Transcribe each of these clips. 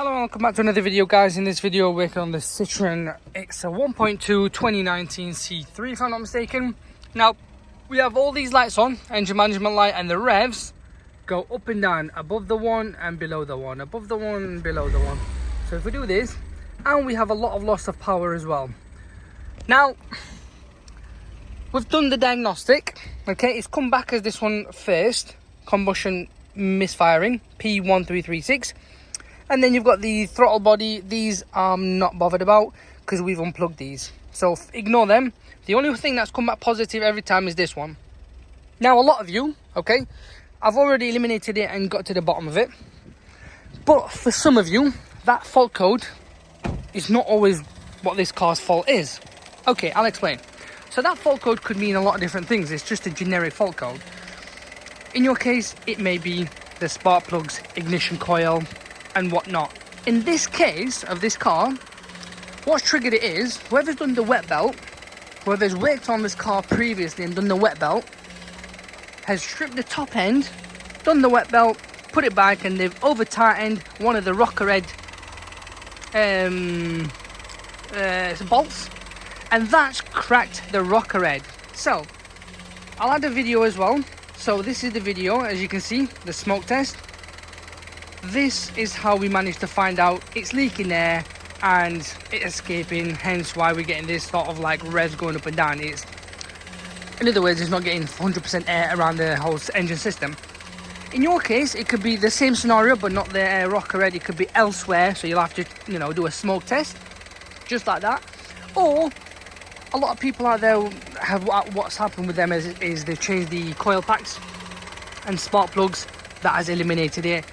Hello and welcome back to another video, guys. In this video we're working on the Citroen. It's a 1.2 2019 C3 if I'm not mistaken. Now we have all these lights on, engine management light, and the revs go up and down, above the one and below the one, above the one and below the one. So if we do this, and we have a lot of loss of power as well. Now we've done the diagnostic. Okay, it's come back as this one first, combustion misfiring, P1335. And then you've got the throttle body. These I'm not bothered about because we've unplugged these, so ignore them. The only thing that's come back positive every time is this one. Now a lot of you, okay, I've already eliminated it and got to the bottom of it, but for some of you that fault code is not always what this car's fault is. Okay, I'll explain. So that fault code could mean a lot of different things. It's just a generic fault code. In your case, it may be the spark plugs, ignition coil and whatnot. In this case of this car, what's triggered it is whoever's done the wet belt, whoever's worked on this car previously and done the wet belt, has stripped the top end, done the wet belt, put it back, and they've over tightened one of the rocker head bolts, and that's cracked the rocker head. So I'll add a video as well. So this is the video, as you can see, the smoke test. This is how we managed to find out it's leaking air and it's escaping, hence why we're getting this sort of like revs going up and down. It's, in other words, it's not getting 100% air around the whole engine system. In your case, it could be the same scenario, but not the rocker head. It could be elsewhere, so you'll have to, do a smoke test, just like that. Or a lot of people out there have what's happened with them is they've changed the coil packs and spark plugs. That has eliminated it.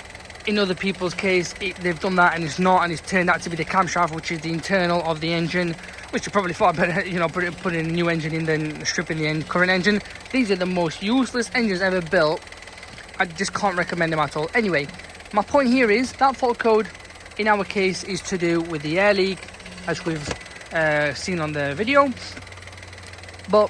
In other people's case, they've done that and it's not, and it's turned out to be the camshaft, which is the internal of the engine, which is probably far better, putting a new engine in than stripping the current engine. These are the most useless engines ever built. I just can't recommend them at all. Anyway, my point here is that fault code in our case is to do with the air leak, as we've seen on the video. But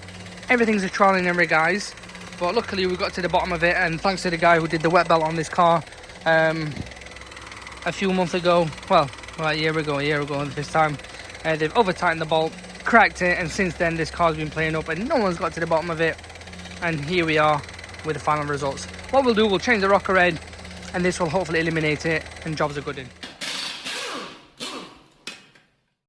everything's a trial and error, guys. But luckily we got to the bottom of it, and thanks to the guy who did the wet belt on this car a few months ago, well a year ago this time, they've over tightened the bolt, cracked it, and since then this car's been playing up and no one's got to the bottom of it, and here we are with the final results. What we'll do, we'll change the rocker head and this will hopefully eliminate it, and jobs are good in.